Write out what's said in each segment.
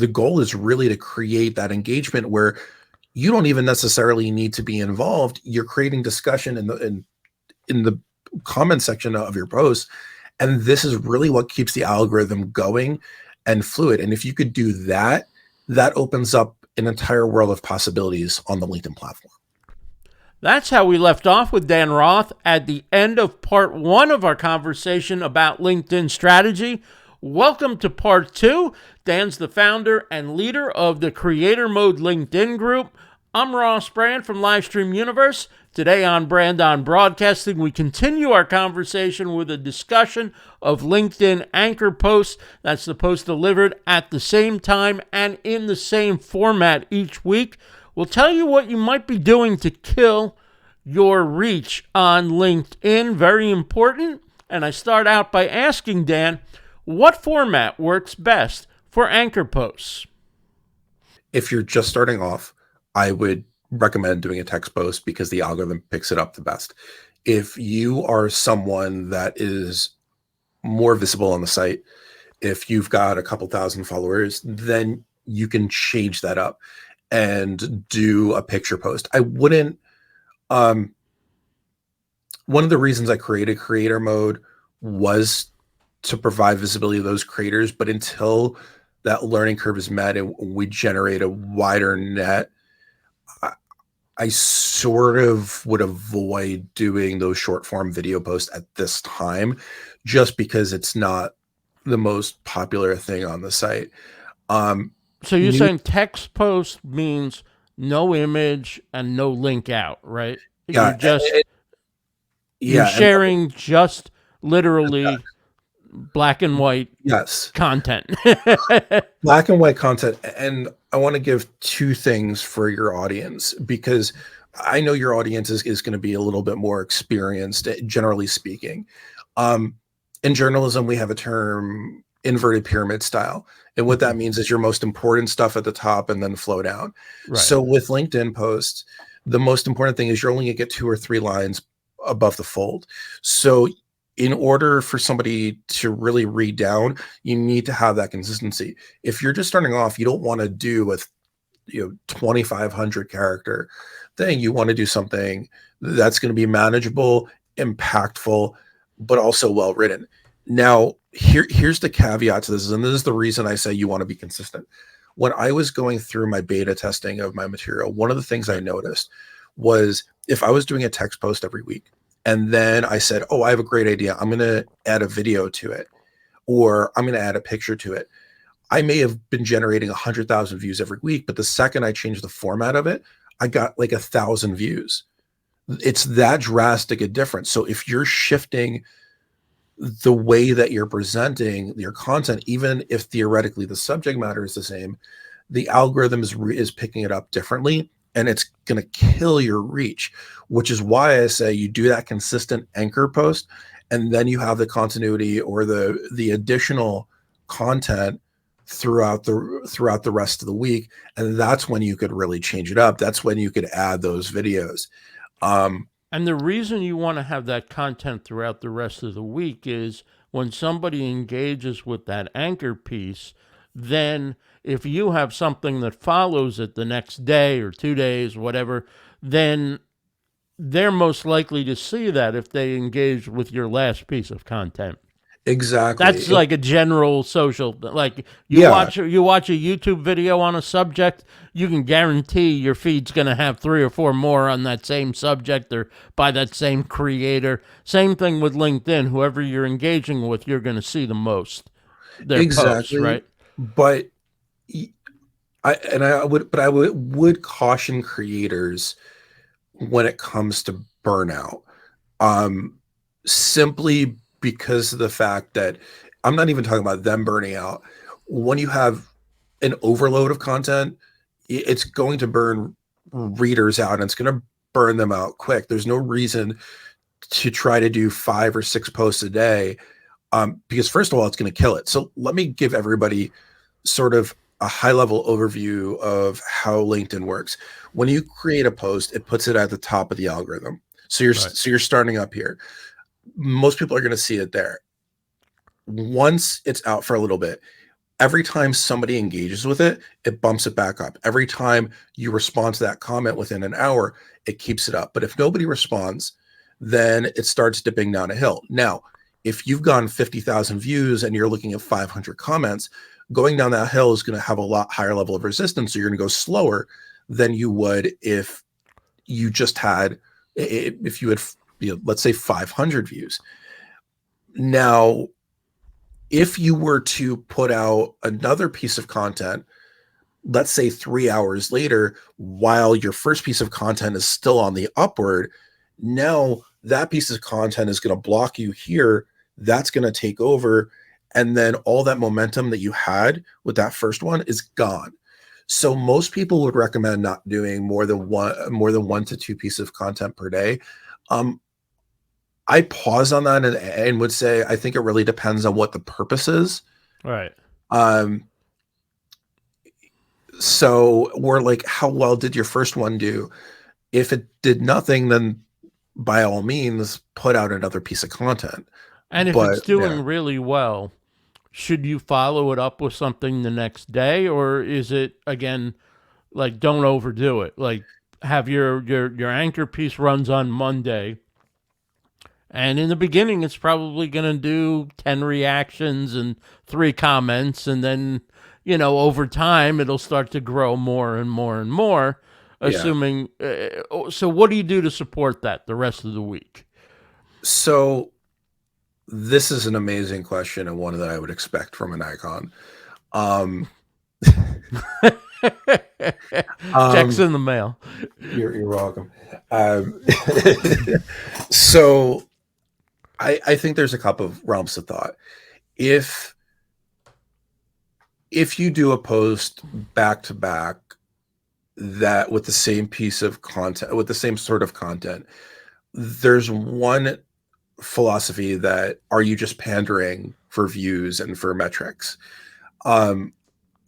the goal is really to create that engagement where you don't even necessarily need to be involved. You're creating discussion in the comment section of your post. And this is really what keeps the algorithm going and fluid. And if you could do that, that opens up an entire world of possibilities on the LinkedIn platform. That's how we left off with Dan Roth at the end of part 1 of our conversation about LinkedIn strategy. Welcome to part 2. Dan's the founder and leader of the Creator Mode LinkedIn group. I'm Ross Brand from Livestream Universe. Today on Brand on Broadcasting, we continue our conversation with a discussion of LinkedIn anchor posts. That's the post delivered at the same time and in the same format each week. We'll tell you what you might be doing to kill your reach on LinkedIn. Very important. And I start out by asking Dan, what format works best for anchor posts? If you're just starting off, I would recommend doing a text post because the algorithm picks it up the best. If you are someone that is more visible on the site, if you've got a couple thousand followers, then you can change that up and do a picture post. I wouldn't, one of the reasons I created creator mode was to provide visibility to those creators, but until that learning curve is met and we generate a wider net, I sort of would avoid doing those short form video posts at this time, just because it's not the most popular thing on the site. So you're saying text post means no image and no link out, right? Yeah, you're just you're sharing just literally black and white content. Black and white content. And I want to give two things for your audience, because I know your audience is going to be a little bit more experienced, generally speaking. In journalism, we have a term, inverted pyramid style. And what that means is your most important stuff at the top and then flow down. Right. So with LinkedIn posts, the most important thing is you're only going to get 2 or 3 lines above the fold. So in order for somebody to really read down, you need to have that consistency. If you're just starting off, you don't want to do a 2,500 character thing. You want to do something that's going to be manageable, impactful, but also well written. Now, here's the caveat to this, and this is the reason I say you want to be consistent. When I was going through my beta testing of my material, one of the things I noticed was if I was doing a text post every week, and then I said, oh, I have a great idea, I'm going to add a video to it, or I'm going to add a picture to it, I may have been generating 100,000 views every week, but the second I changed the format of it, I got like 1,000 views. It's that drastic a difference. So if you're shifting the way that you're presenting your content, even if theoretically the subject matter is the same, the algorithm is picking it up differently, and it's going to kill your reach, which is why I say you do that consistent anchor post, and then you have the continuity or the additional content throughout the rest of the week. And that's when you could really change it up. That's when you could add those videos. And the reason you want to have that content throughout the rest of the week is when somebody engages with that anchor piece, then if you have something that follows it the next day or 2 days, whatever, then they're most likely to see that if they engage with your last piece of content. Exactly. That's like a general social, like you watch a YouTube video on a subject, you can guarantee your feed's going to have 3 or 4 more on that same subject or by that same creator. Same thing with LinkedIn. Whoever you're engaging with, you're going to see the most their posts, right? But I would caution creators when it comes to burnout, simply because of the fact that I'm not even talking about them burning out. When you have an overload of content, it's going to burn readers out, and it's going to burn them out quick. There's no reason to try to do 5 or 6 posts a day, because first of all, it's going to kill it. So let me give everybody sort of a high-level overview of how LinkedIn works. When you create a post, it puts it at the top of the algorithm. So you're starting up here. Most people are going to see it there. Once it's out for a little bit, every time somebody engages with it, it bumps it back up. Every time you respond to that comment within an hour, it keeps it up. But if nobody responds, then it starts dipping down a hill. Now, if you've gone 50,000 views and you're looking at 500 comments, going down that hill is going to have a lot higher level of resistance. So you're going to go slower than you would if you just had, if you had, let's say 500 views. Now, if you were to put out another piece of content, let's say 3 hours later, while your first piece of content is still on the upward, now that piece of content is going to block you here. That's going to take over. And then all that momentum that you had with that first one is gone. So most people would recommend not doing more than one to two pieces of content per day. I pause on that and would say I think it really depends on what the purpose is. Right. So we're like, how well did your first one do? If it did nothing, then by all means, put out another piece of content. And if it's doing really well, should you follow it up with something the next day, or is it again like don't overdo it? Like have your anchor piece runs on Monday, and in the beginning it's probably going to do 10 reactions and 3 comments, and then over time it'll start to grow more and more and more. Assuming, so what do you do to support that the rest of the week? So this is an amazing question, and one that I would expect from an icon. Checks in the mail. You're welcome. So I think there's a couple of realms of thought. If you do a post back to back that with the same piece of content, with the same sort of content, there's one philosophy that are you just pandering for views and for metrics?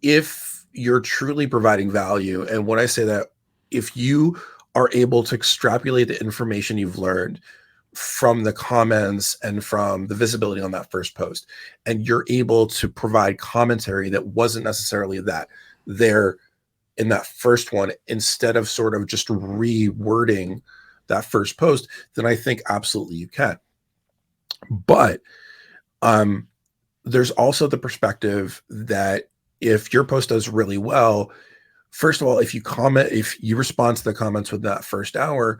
If you're truly providing value, and when I say that, if you are able to extrapolate the information you've learned from the comments and from the visibility on that first post, and you're able to provide commentary that wasn't necessarily that there in that first one, instead of sort of just rewording that first post, then I think absolutely you can. But there's also the perspective that if your post does really well, first of all, if you respond to the comments within that first hour,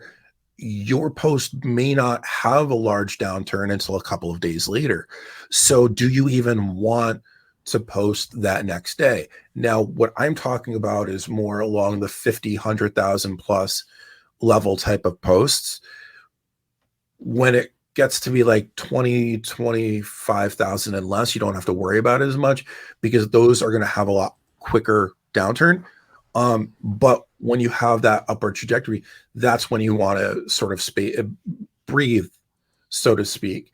your post may not have a large downturn until a couple of days later. So do you even want to post that next day? Now, what I'm talking about is more along the 50, 100,000 plus level type of posts. When it gets to be like 20, 25,000 and less, you don't have to worry about it as much because those are going to have a lot quicker downturn. But when you have that upward trajectory, that's when you want to sort of breathe, so to speak.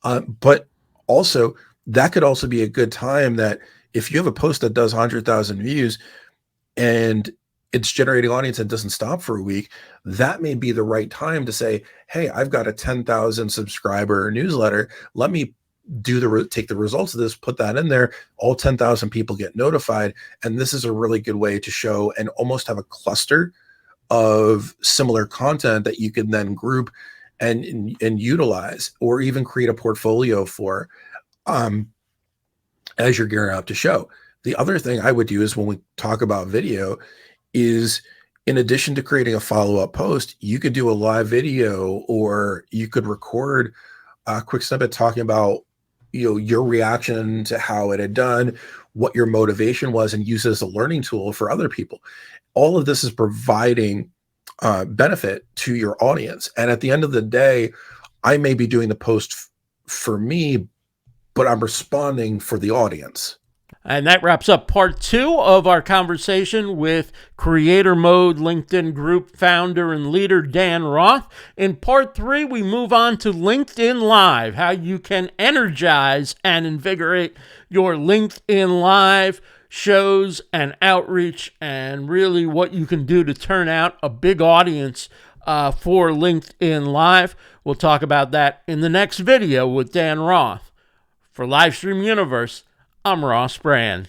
But also, that could also be a good time that if you have a post that does 100,000 views and it's generating audience and doesn't stop for a week, that may be the right time to say, hey, I've got a 10,000 subscriber newsletter. Let me take the results of this, put that in there. All 10,000 people get notified. And this is a really good way to show and almost have a cluster of similar content that you can then group and utilize, or even create a portfolio for as you're gearing up to show. The other thing I would do is when we talk about video is, in addition to creating a follow-up post, you could do a live video, or you could record a quick snippet talking about your reaction to how it had done, what your motivation was, and use it as a learning tool for other people. All of this is providing benefit to your audience. And at the end of the day, I may be doing the post for me, but I'm responding for the audience. And that wraps up part 2 of our conversation with Creator Mode LinkedIn Group founder and leader Dan Roth. In part 3, we move on to LinkedIn Live, how you can energize and invigorate your LinkedIn Live shows and outreach, and really what you can do to turn out a big audience for LinkedIn Live. We'll talk about that in the next video with Dan Roth. For Livestream Universe, I'm Ross Brand.